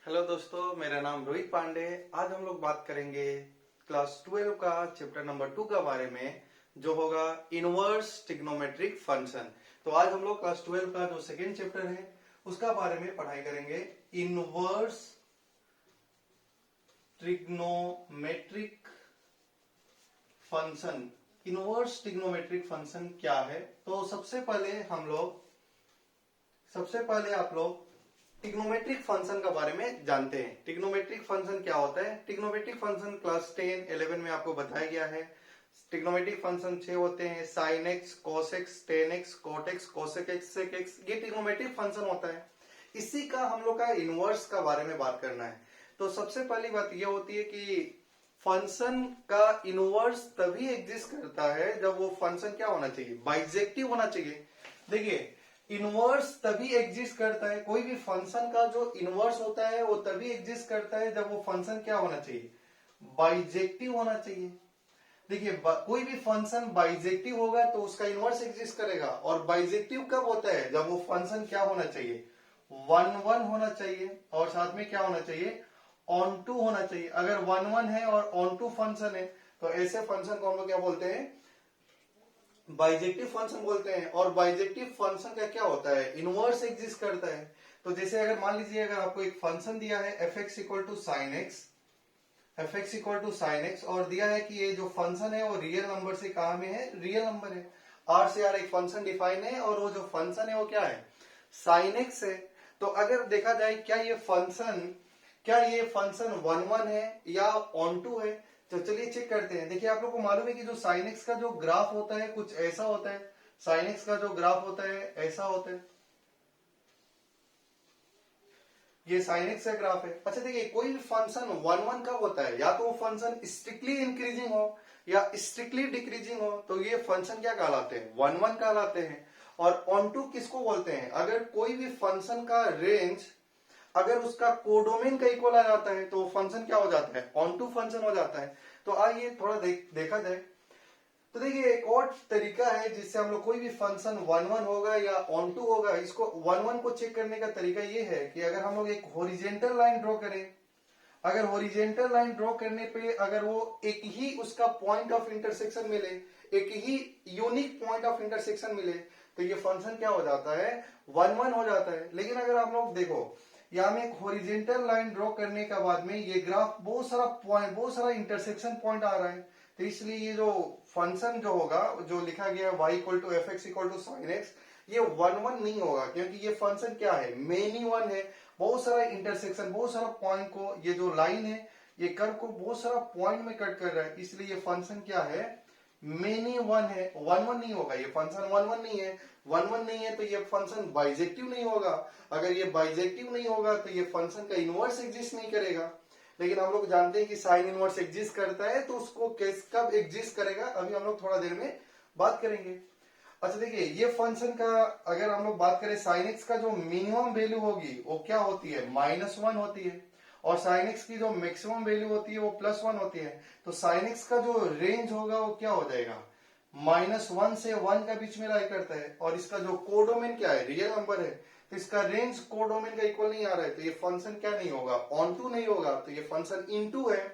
Hello दोस्तों, मेरा नाम रोहित पांडे। आज हम लोग बात करेंगे क्लास 12 का चैप्टर नंबर 2 के बारे में, जो होगा इनवर्स ट्रिग्नोमेट्रिक फंक्शन। तो आज हम लोग क्लास 12 का जो सेकेंड चैप्टर है उसका बारे में पढ़ाई करेंगे। Inverse trigonometric function. Inverse trigonometric function क्या है? तो सबसे पहले आप लोग ट्रिग्नोमेट्रिक फंक्शन के बारे में जानते हैं। ट्रिग्नोमेट्रिक फंक्शन क्या होता है? ट्रिग्नोमेट्रिक फंक्शन क्लास 10, 11 में आपको बताया गया है। ट्रिग्नोमेट्रिक फंक्शन 6 होते हैं: sine x, cos x, tan x, cot x, cosec x, sec x. ये ट्रिग्नोमेट्रिक फंक्शन होता है। इसी का हम लोग का इनवर्स का बारे में बात करना है। तो सबसे पहली बात यह होती है कि फंक्शन का इनवर्स तभी एग्जिस्ट करता है जब वो फंक्शन क्या होना चाहिए? बाइजेक्टिव होना चाहिए। देखिए, इनवर्स तभी एग्जिस्ट करता है, कोई भी फंक्शन का जो इनवर्स होता है वो तभी एग्जिस्ट करता है जब वो फंक्शन क्या होना चाहिए? बाइजेक्टिव होना चाहिए। देखिए, कोई भी फंक्शन बाइजेक्टिव होगा तो उसका इनवर्स एग्जिस्ट करेगा। और बाइजेक्टिव कब होता है? जब वो फंक्शन क्या होना चाहिए? 1 1 होना चाहिए, और साथ में क्या होना चाहिए? ऑन टू होना चाहिए। अगर 1 1 है और ऑन टू फंक्शन है तो ऐसे फंक्शन को हम लोग क्या बोलते हैं? बाइजेक्टिव फंक्शन बोलते हैं। और बाइजेक्टिव फंक्शन का क्या होता है? इनवर्स एग्जिस्ट करता है। तो जैसे अगर मान लीजिए, अगर आपको एक फंक्शन दिया है f x equal to sine x, और दिया है कि ये जो फंक्शन है वो रियल नंबर से कहा में है? रियल नंबर है। आर से आर एक फंक्शन डिफाइन है और वो जो फंक्शन है वो क्या है? साइन एक्स है। तो अगर देखा जाए क्या ये फंक्शन 1 1 है या ऑन टू है? तो चलिए चेक करते हैं। देखिए, आप लोग को मालूम है कि जो साइन एक्स का जो ग्राफ होता है कुछ ऐसा होता है। साइन एक्स का जो ग्राफ होता है ऐसा होता है। ये साइन एक्स का ग्राफ है। अच्छा देखिए, कोई भी फंक्शन 1 1 कब होता है? या तो वो फंक्शन स्ट्रिक्टली इंक्रीजिंग हो या स्ट्रिक्टली डिक्रीजिंग हो, तो ये फंक्शन क्या कहलाते हैं? 1 1 कहलाते हैं। और ऑन टू किसको बोलते हैं? अगर कोई भी फंक्शन का रेंज अगर उसका कोडोमेन का इक्वल आ जाता है तो फंक्शन क्या हो जाता है? ऑन टू फंक्शन हो जाता है। तो आइए थोड़ा देखा जाए। तो देखिए, एक और तरीका है जिससे हम लोग कोई भी फंक्शन 1 1 होगा या ऑन टू होगा, इसको 1 1 को चेक करने का तरीका ये है कि अगर हम लोग एक हॉरिजेंटल लाइन ड्रॉ करें, अगर हॉरिजेंटल लाइन ड्रॉ करने पे अगर वो एक ही उसका पॉइंट ऑफ इंटरसेक्शन मिले, एक ही यूनिक पॉइंट ऑफ इंटरसेक्शन मिले, तो ये फंक्शन क्या हो जाता है? 1 1 हो जाता है। लेकिन अगर आप लोग देखो, यहाँ में एक हॉरिजेंटल लाइन ड्रॉ करने के बाद में ये ग्राफ बहुत सारा इंटरसेक्शन पॉइंट आ रहा है। तो इसलिए ये जो फंक्शन जो होगा, जो लिखा गया है y equal to f x equal to sine x, ये 1 1 नहीं होगा, क्योंकि ये फंक्शन क्या है? मेनी वन है। बहुत सारा इंटरसेक्शन, बहुत सारा पॉइंट को, ये जो लाइन है ये कर्व को बहुत सारा पॉइंट में कट कर रहा है, इसलिए ये फंक्शन क्या है? मेनी वन है। 1 1 नहीं होगा, ये फंक्शन 1 1 नहीं है। 1 1 नहीं है तो ये फंक्शन बाइजेक्टिव नहीं होगा। अगर ये बाइजेक्टिव नहीं होगा तो ये फंक्शन का इनवर्स एग्जिस्ट नहीं करेगा। लेकिन हम लोग जानते हैं कि साइन इनवर्स एग्जिस्ट करता है, तो उसको कब एग्जिस्ट करेगा अभी हम लोग थोड़ा देर में बात करेंगे। अच्छा देखिए, ये फंक्शन का अगर हम लोग बात करें, साइन एक्स का जो मिनिमम वैल्यू होगी वो क्या होती है? -1 होती है। और साइन एक्स की जो मैक्सिमम वैल्यू होती है वो +1 होती है। तो साइन एक्स का जो रेंज होगा वो क्या हो जाएगा? -1 से 1 का बीच में लाई करता है। और इसका जो कोडोमेन क्या है? रियल नंबर है। तो इसका रेंज कोडोमेन का इक्वल नहीं आ रहा है, तो ये फंक्शन क्या नहीं होगा? ऑन टू नहीं होगा, तो ये फंक्शन इन टू है।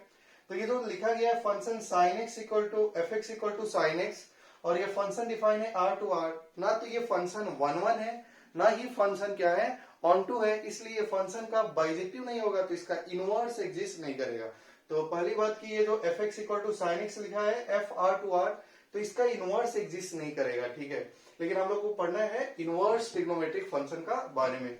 तो ये जो लिखा गया है function sine x equal to f x equal to sine x, और ये फंक्शन डिफाइन है R टू R, ना तो ये फंक्शन 1 1 है, ना ही फंक्शन क्या है? ऑन टू है। इसलिए ये फंक्शन का बाइजेक्टिव नहीं होगा, तो इसका इनवर्स एग्जिस्ट नहीं करेगा। तो पहली बात की ये जो f x equal to sine x लिखा है एफ आर टू आर, तो इसका इनवर्स एग्जिस्ट नहीं करेगा, ठीक है। लेकिन हम लोग को पढ़ना है इनवर्स ट्रिग्नोमेट्रिक फंक्शन का बारे में।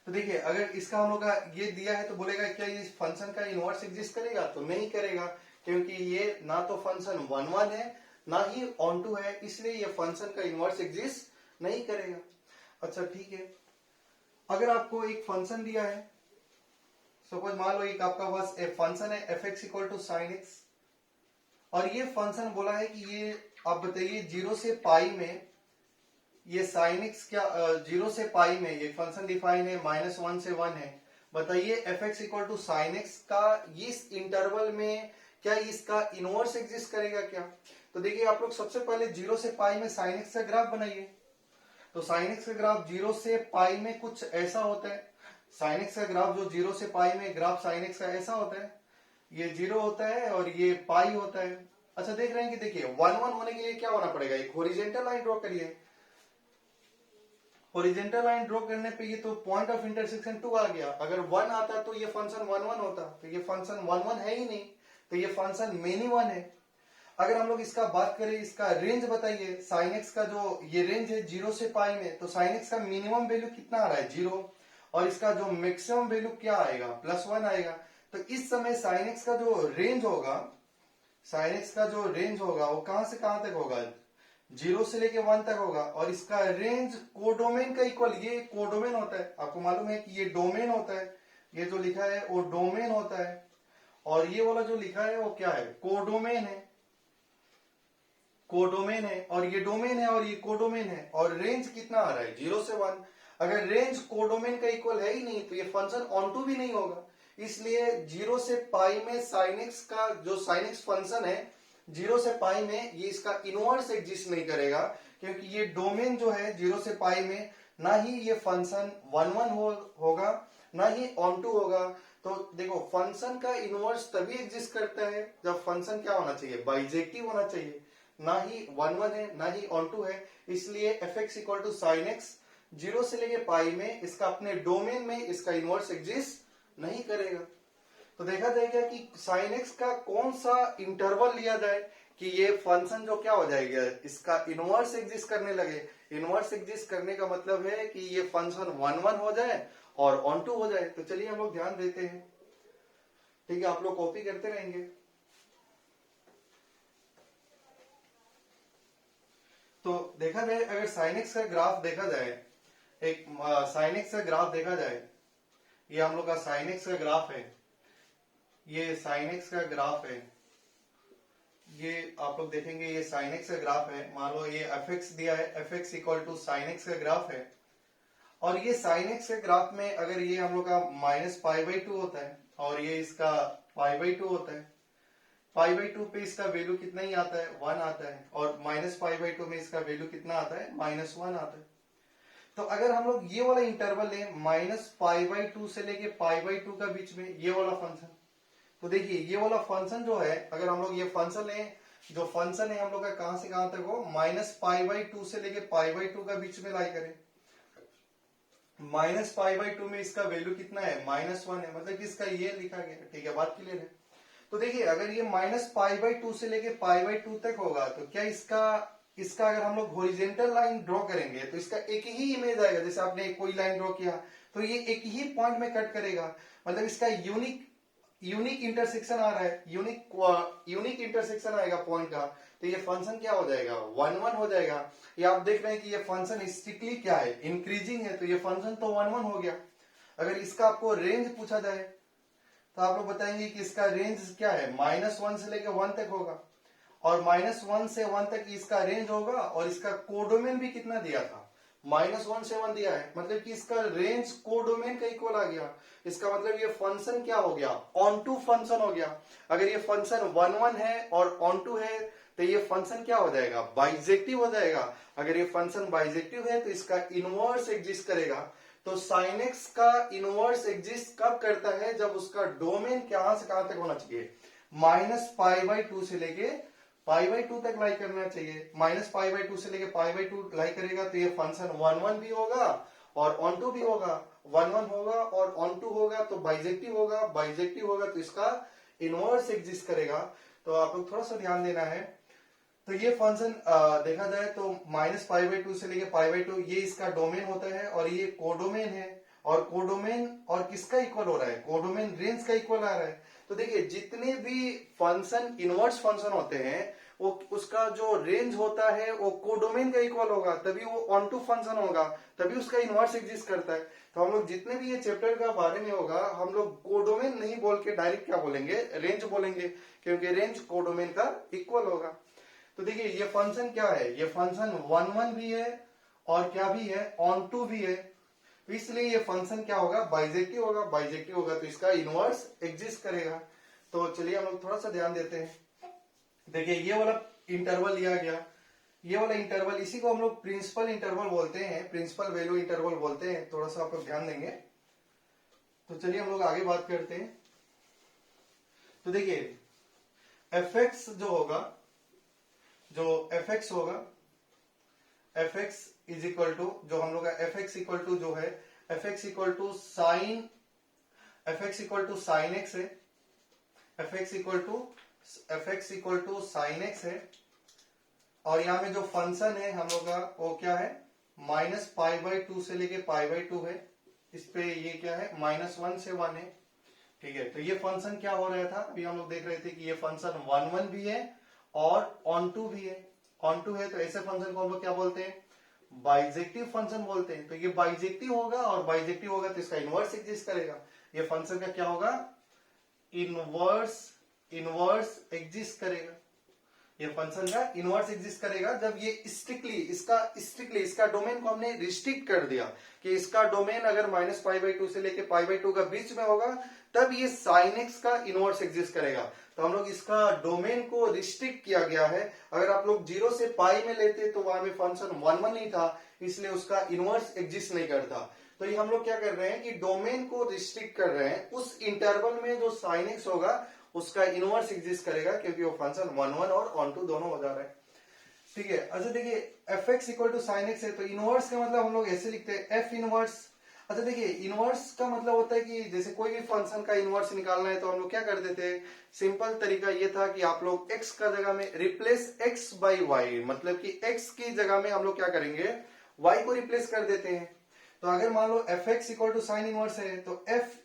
तो देखिए, अगर इसका हम लोग का ये दिया है तो बोलेगा क्या ये फंक्शन का इनवर्स एग्जिस्ट करेगा? तो नहीं करेगा, क्योंकि ये ना तो फंक्शन 1 1 है ना ही ऑन टू है, इसलिए ये फंक्शन का इनवर्स एग्जिस्ट नहीं करेगा। अच्छा ठीक है, अगर आपको एक फंक्शन दिया है, सपोज मान लो एक आपका पास फंक्शन है f x equal to sine x, और ये फंक्शन बोला है कि ये आप बताइए 0 से पाई में ये साइन एक्स क्या 0 से पाई में ये फंक्शन डिफाइन है -1 से 1 है। बताइए f x equal to sine x का इस इंटरवल में क्या इसका इनवर्स एग्जिस्ट करेगा क्या? तो देखिए, आप लोग सबसे पहले 0 से पाई में साइन एक्स का ग्राफ बनाइए। तो साइन एक्स का ग्राफ 0 से पाई में कुछ ऐसा होता है। साइन एक्स का ग्राफ जो 0 से पाई में ग्राफ साइन एक्स का ऐसा होता है, ये 0 होता है और ये पाई होता है। अच्छा देख रहे हैं कि देखिए 1 1 होने के लिए क्या होना पड़ेगा, एक हॉरिजॉन्टल लाइन ड्रॉ करिए। हॉरिजॉन्टल लाइन ड्रॉ करने पे ये तो पॉइंट ऑफ इंटरसेक्शन 2 आ गया। अगर 1 आता तो ये फंक्शन 1 1 होता, तो ये फंक्शन 1 1 है ही नहीं, तो ये फंक्शन मेनी 1 है। अगर हम लोग इसका बात करें, इसका रेंज बताइए, साइन एक्स का जो ये रेंज है 0 से पाई में, तो साइन एक्स का मिनिमम वैल्यू कितना आ रहा है 0, और इसका जो मैक्सिमम वैल्यू क्या आएगा +1 आएगा। तो इस समय साइन एक्स का जो रेंज होगा, साइन एक्स का जो रेंज होगा वो कहां से कहां तक होगा, 0 से लेके 1 तक होगा। और इसका रेंज कोडोमेन का इक्वल, ये कोडोमेन होता है, आपको मालूम है कि ये डोमेन होता है, ये जो लिखा है वो डोमेन होता है, और ये वाला जो लिखा है वो क्या है, कोडोमेन है। कोडोमेन है और ये डोमेन है और ये कोडोमेन है, और रेंज कितना आ रहा है 0 से 1। अगर रेंज कोडोमेन का इक्वल है ही नहीं तो ये फंक्शन ऑनटू भी नहीं होगा। इसलिए 0 से पाई में साइन एक्स का जो साइन एक्स फंक्शन है 0 से पाई में, ये इसका इनवर्स एग्जिस्ट नहीं करेगा, क्योंकि ये डोमेन जो है 0 से पाई में, ना ही ये फंक्शन 1 1 होगा, ना ही ऑनटू होगा। तो देखो फंक्शन का इनवर्स तभी एग्जिस्ट करता है जब फंक्शन क्या होना चाहिए, बाइजेक्टिव होना चाहिए, ना ही 1 1 है ना ही ऑन टू है। इसलिए f x equal to sine x 0 से लेके पाई में इसका अपने डोमेन में इसका इनवर्स एग्जिस्ट नहीं करेगा। तो देखा जाएगा कि साइन एक्स का कौन सा इंटरवल लिया जाए कि ये फंक्शन जो क्या हो जाएगा, इसका इनवर्स एग्जिस्ट करने लगे। इनवर्स एग्जिस्ट करने का मतलब है कि ये फंक्शन 1 1 हो जाए और ऑन टू हो जाए। तो चलिए हम लोग ध्यान देते हैं, ठीक है, आप लोग कॉपी करते रहेंगे। तो देखा जाए अगर साइन एक्स का ग्राफ देखा जाए, एक साइन एक्स का ग्राफ देखा जाए, ये हम लोग का साइन एक्स का ग्राफ है, ये साइन एक्स का ग्राफ है, ये आप लोग देखेंगे ये साइन एक्स का ग्राफ है। मान लो ये एफ एक्स दिया है, f x equal to sine x का ग्राफ है, और ये साइन एक्स के ग्राफ में अगर ये हम लोग का -π/2 होता है और ये इसका π/2 होता है, π/2 पे इसका वैल्यू कितना ही आता है 1 आता है, और -π/2 में इसका वैल्यू कितना आता है -1 आता है। तो अगर हम लोग ये वाला इंटरवल लें -π/2 से लेके π/2 का बीच में ये वाला फंक्शन, तो देखिए ये वाला फंक्शन जो है, अगर हम लोग ये फंक्शन लें, जो फंक्शन है हम लोग का कहां से कहां तक हो, -π/2 से लेके π/2 का बीच में लाई करें। -π/2 में इसका वैल्यू कितना है -1 है, मतलब कि इसका ये लिखा गया, ठीक है, बात क्लियर है। तो देखिए अगर ये -π/2 से लेके π/2 तक होगा तो क्या इसका इसका अगर हम लोग हॉरिजॉन्टल लाइन ड्रॉ करेंगे तो इसका एक ही इमेज आएगा। जैसे आपने कोई लाइन ड्रॉ किया तो ये एक ही पॉइंट में कट करेगा, मतलब इसका यूनिक इंटरसेक्शन आ रहा है, यूनिक इंटरसेक्शन आएगा पॉइंट का। तो ये फंक्शन क्या हो जाएगा 1 1 हो जाएगा। ये आप देख रहे हैं कि ये फंक्शन स्ट्रिक्टली क्या है, इंक्रीजिंग है, तो ये फंक्शन तो 1 1 हो गया। अगर इसका आपको रेंज पूछा जाए तो आप लोग बताएंगे कि इसका रेंज क्या है, -1 से लेकर 1 तक होगा, और -1 से 1 तक इसका रेंज होगा, और इसका कोडोमेन भी कितना दिया था, -1 से 1 दिया है, मतलब कि इसका रेंज कोडोमेन का इक्वल आ गया। इसका मतलब ये फंक्शन क्या हो गया, ऑन टू फंक्शन हो गया। अगर ये फंक्शन 1 1 है और ऑन टू है तो ये फंक्शन क्या हो जाएगा, बाइजेक्टिव हो जाएगा। अगर ये फंक्शन बाइजेक्टिव है तो इसका इनवर्स एग्जिस्ट करेगा। तो साइन एक्स का इनवर्स एग्जिस्ट कब करता है, जब उसका डोमेन कहां से कहां तक होना चाहिए, -π/2 से लेके π/2 तक लाई करना चाहिए। -π/2 से लेके π/2 लाई करेगा तो ये फंक्शन 1 1 भी होगा और ऑन टू भी होगा, 1 1 होगा और ऑन टू होगा तो बाइजेक्टिव होगा, बाइजेक्टिव होगा तो इसका इनवर्स एग्जिस्ट करेगा। तो आप लोग थोड़ा सा ध्यान देना है। तो ये फंक्शन देखा जाए तो -π/2 से लेके π/2 ये इसका डोमेन होता है, और ये कोडोमेन है, और कोडोमेन और किसका इक्वल हो रहा है, कोडोमेन रेंज का इक्वल आ रहा है। तो देखिए जितने भी फंक्शन इनवर्स फंक्शन होते हैं वो उसका जो रेंज होता है वो कोडोमेन का इक्वल होगा, तभी वो ऑन टू फंक्शन होगा, तभी उसका इनवर्स एग्जिस्ट करता है। तो हम लोग जितने भी ये चैप्टर का बारे में होगा हम लोग कोडोमेन नहीं बोल के डायरेक्ट क्या बोलेंगे, रेंज बोलेंगे, क्योंकि रेंज कोडोमेन का इक्वल होगा। तो देखिए ये फंक्शन क्या है, ये फंक्शन 1 1 भी है और क्या भी है, ऑन टू भी है। तो इसलिए ये फंक्शन क्या होगा, बाइजेक्टिव होगा, बाइजेक्टिव होगा तो इसका इनवर्स एग्जिस्ट करेगा। तो चलिए हम लोग थोड़ा सा ध्यान देते हैं। देखिए ये वाला इंटरवल लिया गया, ये वाला इंटरवल, इसी को हम लोग प्रिंसिपल इंटरवल बोलते हैं, प्रिंसिपल वैल्यू इंटरवल बोलते हैं। थोड़ा सा आप लोग ध्यान देंगे। तो चलिए हम लोग आगे बात करते हैं। तो देखिए एफ एक्स जो होगा, जो एफ एक्स होगा, f x is equal to, जो हम लोग का एफ एक्स इक्वल टू जो है, f x equal to sine, f x equal to sine x है, f x equal to sine x है। और यहाँ में जो फंक्शन है हम लोग का वो क्या है, -π/2 से लेके π/2 है। इस पे ये क्या है, -1 से 1 है। ठीक है, तो ये फंक्शन क्या हो रहा था, अभी हम लोग देख रहे थे कि ये फंक्शन 1 भी है और ऑन टू भी है। ऑन टू है तो ऐसे फंक्शन को हम लोग क्या बोलते हैं, बाइजेक्टिव फंक्शन बोलते हैं। तो ये बाइजेक्टिव होगा, और बाइजेक्टिव होगा तो इसका इनवर्स एग्जिस्ट करेगा। ये फंक्शन का क्या होगा, इनवर्स एग्जिस्ट करेगा। ये फंक्शन का इनवर्स एग्जिस्ट करेगा जब ये स्ट्रिक्टली इसका डोमेन को हमने रिस्ट्रिक्ट कर दिया कि इसका डोमेन अगर -π/2 से लेके π/2 का बीच में होगा, तब ये sin x का इनवर्स एग्जिस्ट करेगा। तो हम लोग इसका डोमेन को रिस्ट्रिक्ट किया गया है। अगर आप लोग 0 से पाई में लेते तो वहां में फंक्शन 1 नहीं था, इसलिए उसका इनवर्स एग्जिस्ट नहीं करता। तो ये हम लोग क्या कर रहे हैं कि डोमेन को रिस्ट्रिक्ट कर रहे हैं, उस इंटरवल में जो sin x होगा उसका इनवर्स एग्जिस्ट करेगा, क्योंकि वो फंक्शन 1 और ऑन टू दोनों हो जा रहा है। ठीक है, अच्छा देखिए f x equal to sine x है, तो इनवर्स का मतलब हम लोग ऐसे लिखते हैं एफ इनवर्स। अच्छा देखिए इनवर्स का मतलब होता है कि जैसे कोई भी फंक्शन का इनवर्स निकालना है तो हम लोग क्या करते थे, सिंपल तरीका ये था कि आप लोग x का जगह में रिप्लेस x बाई वाई, मतलब कि x की जगह में हम लोग क्या करेंगे, y को रिप्लेस कर देते हैं। तो अगर मान लो f x equal to sine inverse है तो एफ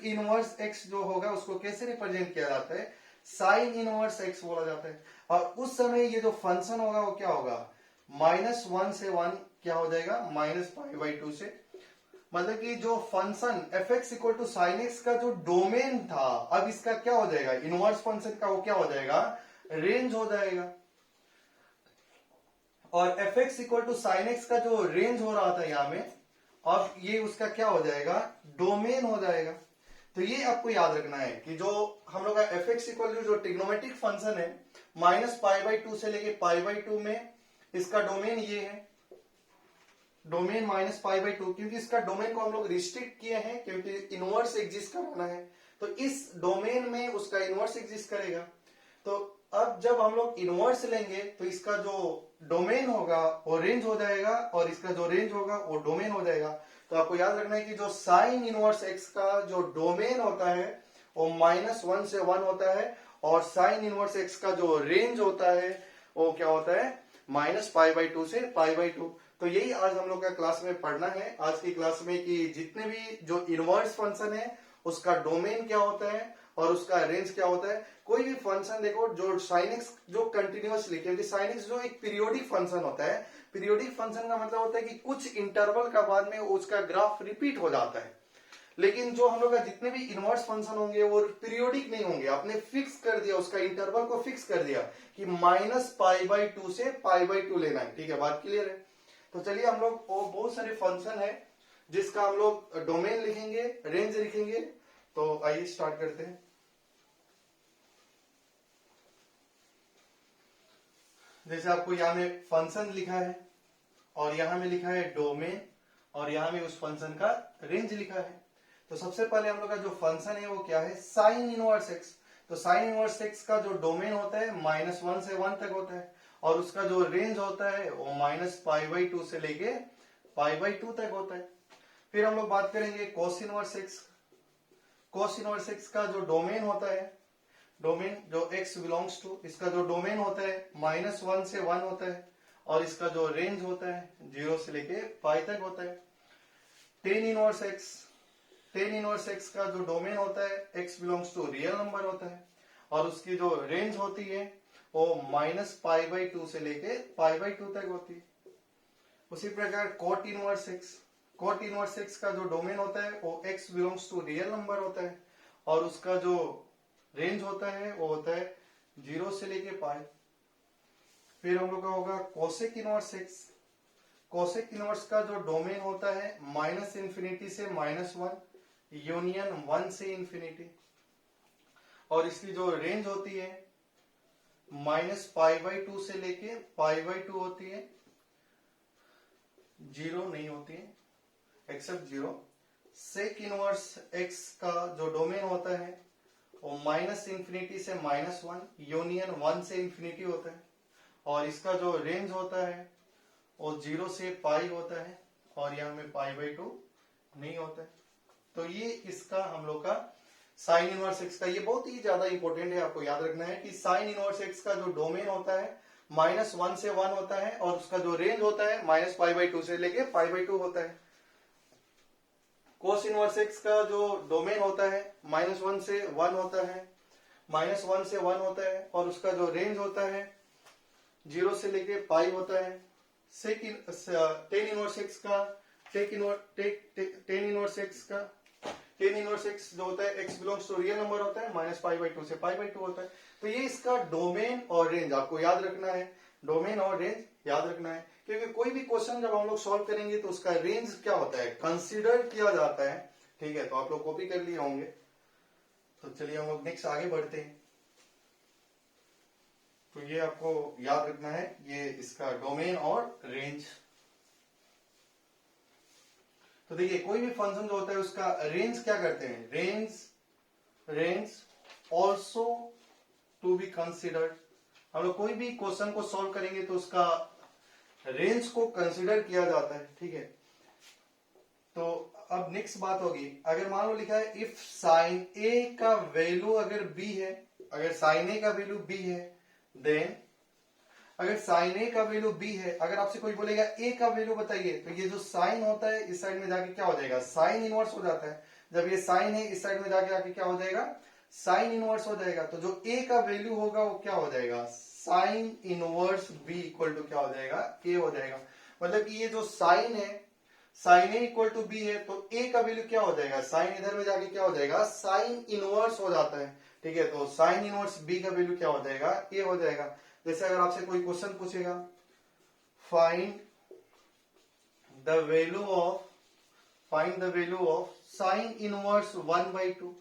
इनवर्स x जो होगा उसको कैसे रिप्रेजेंट किया जाता है, साइन इनवर्स x बोला जाता है। और उस समय ये जो फंक्शन होगा वो क्या होगा, -1 से 1 क्या हो जाएगा, -π/2 से। मतलब कि जो function f x equal to sine x का जो डोमेन था, अब इसका क्या हो जाएगा, इनवर्स फंक्शन का वो क्या हो जाएगा, रेंज हो जाएगा। और f x equal to sine x का जो रेंज हो रहा था यहाँ में, अब ये उसका क्या हो जाएगा, डोमेन हो जाएगा। तो ये आपको याद रखना है कि जो हम लोग का एफ एक्स इक्वल टू जो ट्रिग्नोमेट्रिक फंक्शन है, -π/2 से लेके π/2 में इसका डोमेन ये है, डोमेन -π/2, क्योंकि इसका डोमेन को हम लोग रिस्ट्रिक्ट किए हैं क्योंकि इनवर्स एग्जिस्ट कराना है। तो इस डोमेन में उसका इनवर्स एग्जिस्ट करेगा। तो अब जब हम लोग इनवर्स लेंगे तो इसका जो डोमेन होगा वो रेंज हो जाएगा, और इसका जो रेंज होगा वो डोमेन हो जाएगा। तो आपको याद रखना है कि जो साइन इनवर्स एक्स का जो डोमेन होता है वो -1 से 1 होता है, और साइन इनवर्स एक्स का जो रेंज होता है वो क्या होता है, -π/2 से π/2। तो यही आज हम लोग का क्लास में पढ़ना है, आज की क्लास में, कि जितने भी जो इनवर्स फंक्शन है उसका डोमेन क्या होता है और उसका रेंज क्या होता है। कोई भी फंक्शन देखो जो साइन एक्स जो कंटिन्यूअसली, क्योंकि साइन एक्स जो एक पीरियोडिक फंक्शन होता है, पीरियोडिक फंक्शन का मतलब होता है कि कुछ इंटरवल का बाद में उसका ग्राफ रिपीट हो जाता है। लेकिन जो हम लोग का जितने भी इनवर्स फंक्शन होंगे वो पीरियोडिक नहीं होंगे, आपने फिक्स कर दिया, उसका इंटरवल को फिक्स कर दिया कि -π/2 से π/2 लेना है। ठीक है, बात क्लियर है। तो चलिए हम लोग बहुत सारे फंक्शन है जिसका हम लोग डोमेन लिखेंगे, रेंज लिखेंगे। तो आइए स्टार्ट करते हैं। जैसे आपको यहाँ में फंक्शन लिखा है, और यहाँ में लिखा है डोमेन, और यहाँ में उस फंक्शन का रेंज लिखा है। तो सबसे पहले हम लोग का जो फंक्शन है वो क्या है, साइन इनवर्स एक्स। तो साइन इनवर्स एक्स का जो डोमेन होता है -1 से 1 तक होता है, और उसका जो रेंज होता है वो -π/2 से लेके π/2 तक होता है। फिर हम लोग बात करेंगे cos inverse x. Cos inverse x का जो डोमेन होता है, डोमेन जो x बिलोंग्स टू, इसका जो डोमेन होता है -1 से 1 होता है, और इसका जो रेंज होता है 0 से लेके पाई तक होता है। Tan inverse x, tan inverse x का जो डोमेन होता है x belongs to real number होता है, और उसकी जो रेंज होती है वो -π/2 से लेके π/2 तक होती है। उसी प्रकार cot inverse x, cot inverse x का जो डोमेन होता है वो x belongs to real number होता है, और उसका जो रेंज होता है वो होता है 0 से लेके पाई। फिर हम लोग का होगा cosec inverse x. Cosec inverse का जो डोमेन होता है -∞ से -1 यूनियन 1 से इंफिनिटी, और इसकी जो रेंज होती है -π/2 से लेके π/2 होती है, 0 नहीं होती है एक्सेप्ट 0। सेक इनवर्स एक्स का जो डोमेन होता है वो माइनस इंफिनिटी से -1 यूनियन 1 से इंफिनिटी होता है, और इसका जो रेंज होता है वो 0 से पाई होता है, और यहाँ में π/2 नहीं होता है। तो ये इसका हम लोग का साइन इनवर्स एक्स का, ये बहुत ही ज्यादा इंपॉर्टेंट है, आपको याद रखना है कि साइन इनवर्स एक्स का जो डोमेन होता है -1 से 1 होता है, और उसका जो रेंज होता है -π/2 से लेके π/2 होता है। कोस इनवर्स एक्स का जो डोमेन होता है -1 से 1 होता है, -1 से 1 होता है, और उसका जो रेंज होता है 0 से लेके पाई होता है। टेन इनवर्स एक्स का टेन इनवर्स एक्स जो होता है x belongs to real number होता है, -π/2 से π/2 होता है। तो ये इसका डोमेन और रेंज आपको याद रखना है, डोमेन और रेंज याद रखना है, क्योंकि कोई भी क्वेश्चन जब हम लोग सॉल्व करेंगे तो उसका रेंज क्या होता है, कंसीडर किया जाता है। ठीक है, तो आप लोग कॉपी कर लिए होंगे। तो चलिए हम लोग नेक्स्ट आगे बढ़ते हैं। तो ये आपको याद रखना है, ये इसका डोमेन और रेंज। तो देखिए कोई भी फंक्शन जो होता है उसका रेंज क्या करते हैं, range also to be considered. हम लोग कोई भी क्वेश्चन को सॉल्व करेंगे तो उसका रेंज को कंसिडर किया जाता है। ठीक है, तो अब नेक्स्ट बात होगी, अगर मान लो लिखा है इफ साइन ए का वैल्यू अगर बी है, अगर साइन ए का वैल्यू बी है, देन अगर साइन ए का वैल्यू बी है, अगर आपसे कोई बोलेगा ए का वैल्यू बताइए, तो ये जो साइन होता है इस साइड में जाके क्या हो जाएगा, साइन इनवर्स हो जाता है। जब ये साइन है इस साइड में जाके आके क्या हो जाएगा, साइन इनवर्स हो जाएगा। तो जो ए का वैल्यू होगा वो क्या हो जाएगा, sine inverse b equal to क्या हो जाएगा, ए हो जाएगा। मतलब कि ये जो साइन है, sine a equal to b है, तो ए का वैल्यू क्या हो जाएगा, साइन इधर में जाके क्या हो जाएगा, साइन इनवर्स हो जाता है। ठीक है, तो साइन इनवर्स बी का वैल्यू क्या हो जाएगा, ए हो जाएगा। जैसे अगर आपसे कोई क्वेश्चन पूछेगा, find the value of sine inverse 1/2।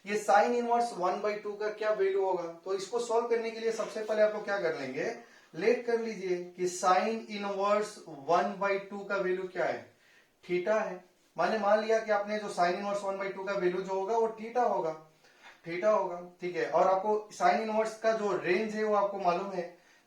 ये साइन इनवर्स 1/2 का क्या वैल्यू होगा, तो इसको सॉल्व करने के लिए सबसे पहले आप लोग क्या कर लेंगे, लेट कर लीजिए कि साइन इनवर्स 1/2 का वैल्यू क्या है, थीटा है। मान लिया कि आपने जो साइन इनवर्स 1/2 का वैल्यू जो होगा वो थीटा होगा, ठीक है। और आपको साइन इनवर्स का जो रेंज है वो आपको मालूम है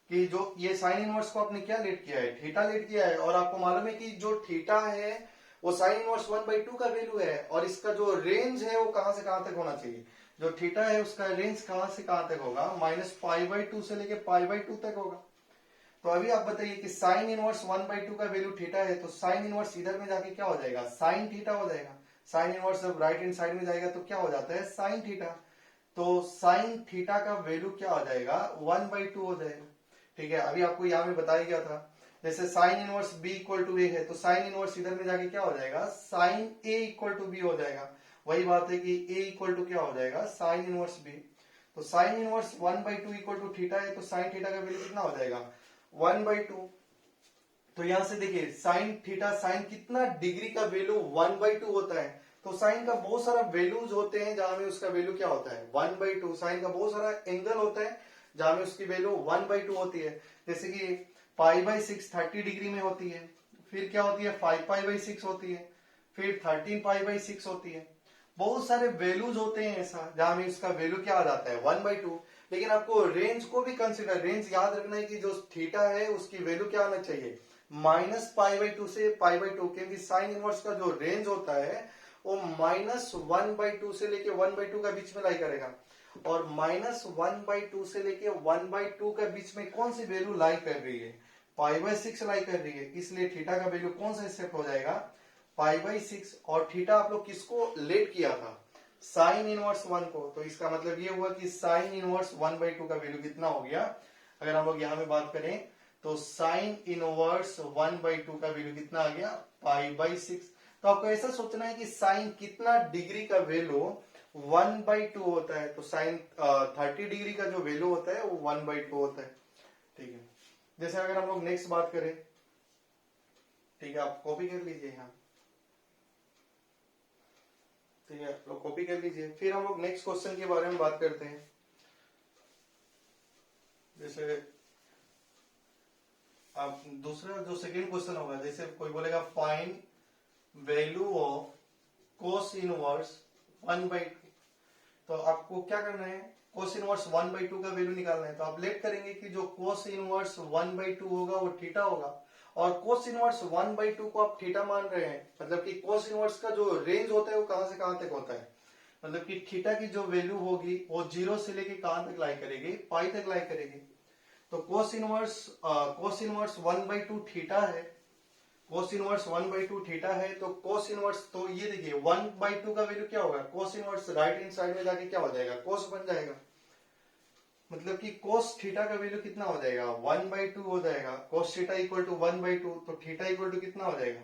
कि जो ये साइन इनवर्स को आपने क्या लेट किया है, थीटा लेट किया है, और आपको मालूम है कि जो थीटा है वो साइन इनवर्स 1/2 का वैल्यू है, और इसका जो रेंज है वो कहां से कहां तक होना चाहिए, जो थीटा है उसका रेंज कहां से कहां तक होगा, -π/2 से लेके π/2 तक होगा। तो अभी आप बताइए कि साइन इनवर्स 1/2 का वैल्यू थीटा है, तो साइन इनवर्स इधर में जाके क्या हो जाएगा, साइन थीटा हो जाएगा। साइन इनवर्स जब राइट हैंड साइड में जाएगा तो क्या हो जाता है, साइन थीटा। तो साइन थीटा का वैल्यू क्या हो जाएगा, 1/2 हो जाएगा। ठीक है, अभी आपको यहाँ में बताया गया था, जैसे sine inverse b equal to a है, तो साइन इनवर्स इधर में जाके क्या हो जाएगा, sine a equal to b हो जाएगा। वही बात है कि ए इक्वल टू क्या हो जाएगा, साइन इनवर्स बी। तो sine inverse 1/2 equal to theta है, तो साइन थीटा का वैल्यू कितना हो जाएगा, 1/2। तो यहां से देखिए साइन थीटा, साइन कितना डिग्री का वैल्यू 1/2 होता है। तो साइन का बहुत सारा वैल्यूज होते हैं जहां में उसका वैल्यू क्या होता है, 1/2। साइन का बहुत सारा एंगल होता है जहां में उसकी वैल्यू 1/2 होती है। जैसे कि π/6 30 डिग्री में होती है, फिर क्या होती है 5π/6 होती है, फिर 13π/6 होती है। बहुत सारे वैल्यूज होते हैं ऐसा जहां में उसका वैल्यू क्या आ जाता है, 1/2। लेकिन आपको रेंज को भी कंसिडर, रेंज याद रखना है कि जो थीटा है उसकी वैल्यू क्या आना चाहिए, -π/2 से π/2, क्योंकि साइन इनवर्स का जो रेंज होता है वो -1/2 से लेके 1/2 का बीच में लाई करेगा, और -1/2 से लेके 1/2 का बीच में कौन सी वैल्यू लाई कर रही है, π/6 लाई कर रही है। इसलिए थीटा का वैल्यू कौन सा स्टेप हो जाएगा, π/6। और थीटा आप लोग किसको लेट किया था, साइन इनवर्स 1 को। तो इसका मतलब ये हुआ कि साइन इनवर्स 1/2 का वैल्यू कितना हो गया। अगर हम लोग यहाँ में बात करें तो साइन इनवर्स 1/2 का वैल्यू कितना आ गया, π/6। तो आपको ऐसा सोचना है कि साइन कितना डिग्री का वैल्यू 1/2 होता है। तो साइन 30 डिग्री का जो वैल्यू होता है वो 1/2 होता है। ठीक है, जैसे अगर हम लोग नेक्स्ट बात करें, ठीक है, आप कॉपी कर लीजिए यहाँ, ठीक है, आप लोग कॉपी कर लीजिए। फिर हम लोग नेक्स्ट क्वेश्चन के बारे में बात करते हैं। जैसे आप दूसरा जो सेकेंड क्वेश्चन होगा, जैसे कोई बोलेगा find value of cos inverse 1/2। तो आपको क्या करना है, कोस इनवर्स 1/2 का वैल्यू निकालना है। तो आप लेट करेंगे कि जो कोस इनवर्स 1/2 होगा वो थीटा होगा, और कोस इनवर्स 1/2 को आप थीटा मान रहे हैं, मतलब कि कोस इनवर्स का जो रेंज होता है वो कहां से कहां तक होता है, मतलब कि थीटा की जो वैल्यू होगी वो 0 से लेके कहां तक लाई करेगी, पाई तक लाई करेगी। तो कोस इनवर्स 1/2 थीटा है, कोस इनवर्स 1/2 थीटा है। तो कोस इनवर्स, तो ये देखिए 1/2 का वैल्यू क्या होगा, cos inverse right hand side में जाके क्या हो जाएगा, कोस बन जाएगा। मतलब कि कोस थीटा का वैल्यू कितना हो जाएगा, 1/2 हो जाएगा। कोस थीटा इक्वल टू 1/2, तो थीटा इक्वल टू कितना हो जाएगा,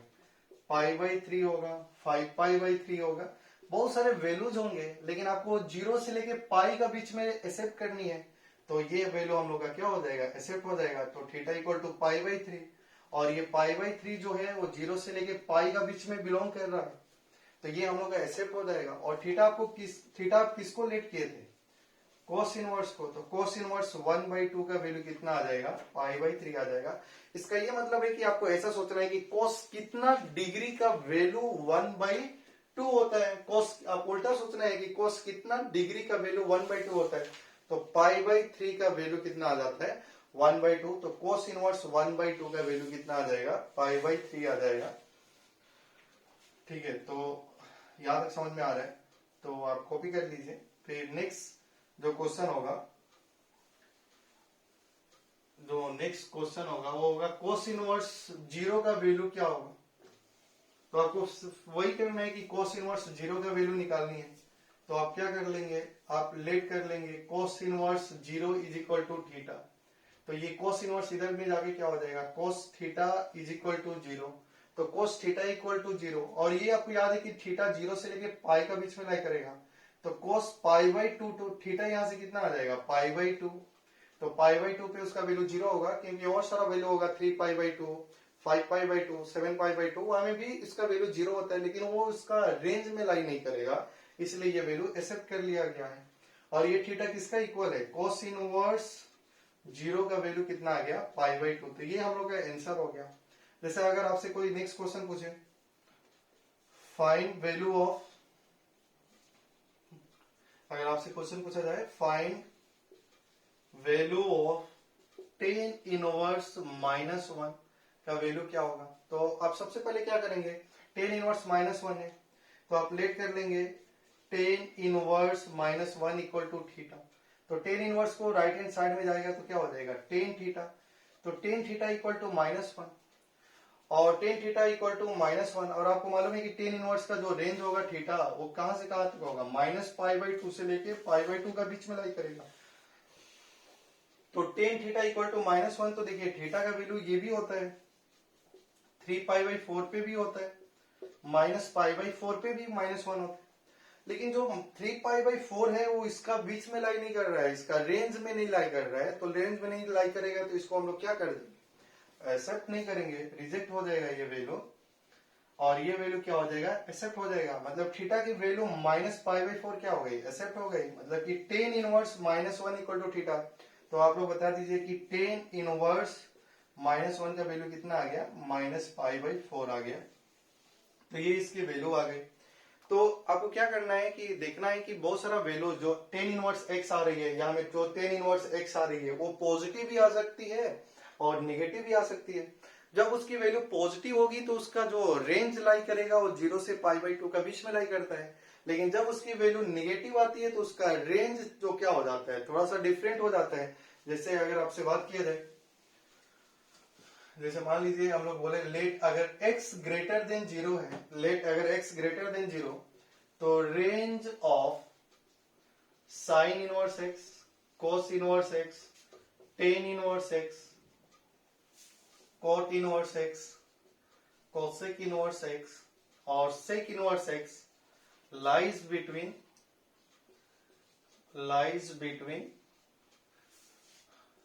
π/3 होगा, 5π/3 होगा। बहुत सारे वैल्यूज होंगे, लेकिन आपको 0 से लेके पाई का बीच में एक्सेप्ट करनी है। तो ये वैल्यू हम लोग का क्या हो जाएगा, एक्सेप्ट हो जाएगा। तो थीटा इक्वल टू π/3, और ये π/3 जो है वो 0 से लेके पाई का बीच में बिलोंग कर रहा है, तो ये हम लोग का एक्सेप्ट हो जाएगा। और थीटा आप किसको लेट किए थे, कोस इनवर्स को। तो कोस इनवर्स 1/2 का वैल्यू कितना आ जाएगा, π/3 आ जाएगा। इसका ये मतलब है कि आपको ऐसा सोचना है कि कोस कितना डिग्री का वैल्यू 1/2 होता है। कोस आप उल्टा सोचना है कि कोस कितना डिग्री का वैल्यू 1/2 होता है। तो π/3 का वैल्यू कितना आ जाता है, 1/2। तो कोस इनवर्स 1/2 का वैल्यू कितना आ जाएगा, π/3 आ जाएगा। ठीक है, तो यहां तक समझ में आ रहा है, तो आप कॉपी कर लीजिए। फिर नेक्स्ट जो क्वेश्चन होगा, वो होगा कोस इनवर्स 0 का वैल्यू क्या होगा। तो आपको वही करना है कि कोस इनवर्स 0 का वैल्यू निकालनी है। तो आप क्या कर लेंगे, आप लेट कर लेंगे cos inverse 0 is equal to theta. तो ये कोस इनवर्स इधर में जाके क्या हो जाएगा, cos theta is equal to 0। तो कोस थीटा इक्वल टू 0, और ये आपको याद है कि थीटा 0 से लेके पाई का बीच में लाई करेगा। तो कोस π/2, तो थीटा यहां से कितना आ जाएगा, π/2। तो π/2 पे उसका वैल्यू 0 होगा, क्योंकि और सारा वैल्यू होगा 3π/2, 5π/2, 7π/2, वहां भी इसका वैल्यू 0 होता है, लेकिन वो उसका रेंज में लाई नहीं करेगा, इसलिए ये वैल्यू एक्सेप्ट कर लिया गया है। और ये थीटा किसका इक्वल है, कोस इनवर्स 0 का वैल्यू कितना आ गया, π/2। तो ये हम लोग का आंसर हो गया। जैसे अगर आपसे कोई नेक्स्ट क्वेश्चन पूछे, फाइंड वैल्यू ऑफ, अगर आपसे क्वेश्चन पूछा जाए find value of tan inverse -1 का वैल्यू क्या होगा, तो आप सबसे पहले क्या करेंगे, tan इनवर्स -1 है, तो आप लेट कर लेंगे tan inverse -1 equal to theta. तो tan इनवर्स को राइट हैंड साइड में जाएगा तो क्या हो जाएगा, tan थीटा। तो tan थीटा इक्वल टू -1, और tan थीटा इक्वल टू -1, और आपको मालूम है कि tan इनवर्स का जो रेंज होगा थीटा, वो कहां से कहां तक होगा, -π/2 से लेके π/2 का बीच में लाई करेगा। तो tan थीटा इक्वल टू -1, तो देखिए थीटा का वैल्यू ये भी होता है, 3π/4 पे भी होता है, -π/4 पे भी -1 होता है। लेकिन जो 3π/4 है वो इसका बीच में लाई नहीं कर रहा है, इसका रेंज में नहीं लाई कर रहा है। तो रेंज में नहीं लाई करेगा तो इसको हम लोग क्या कर देंगे, एक्सेप्ट नहीं करेंगे, रिजेक्ट हो जाएगा ये वैल्यू, और ये वैल्यू क्या हो जाएगा, एक्सेप्ट हो जाएगा। मतलब थीटा की वैल्यू -π/4 क्या हो गई, एक्सेप्ट हो गई। मतलब कि tan inverse -1 equal to theta. तो आप लोग बता दीजिए कि tan इनवर्स -1 का वैल्यू कितना आ गया, -π/4 आ गया। तो ये इसकी वैल्यू आ गई। तो आपको क्या करना है कि देखना है कि बहुत सारा वैल्यू जो tan इनवर्स x आ रही है, यहाँ में जो tan इनवर्स x आ रही है वो पॉजिटिव भी आ सकती है और निगेटिव भी आ सकती है। जब उसकी वैल्यू पॉजिटिव होगी तो उसका जो रेंज लाई करेगा वो 0 से π/2 का बीच में लाई करता है। लेकिन जब उसकी वैल्यू निगेटिव आती है तो उसका रेंज जो क्या हो जाता है, थोड़ा सा डिफरेंट हो जाता है। जैसे अगर आपसे बात किया जाए, जैसे मान लीजिए हम लोग बोले लेट अगर x ग्रेटर देन 0 है, लेट अगर x ग्रेटर देन 0, तो range of sine inverse x, cos inverse x, tan inverse x, cot inverse x, cosec inverse x और sec inverse x lies between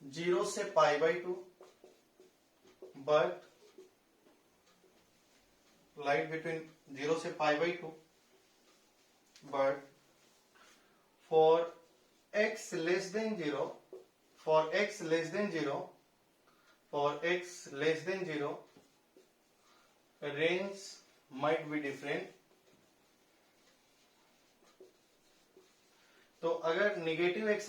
0 से π/2, but lies between 0 से π/2, but for x less than 0, for x less than 0, range might be different, तो अगर negative x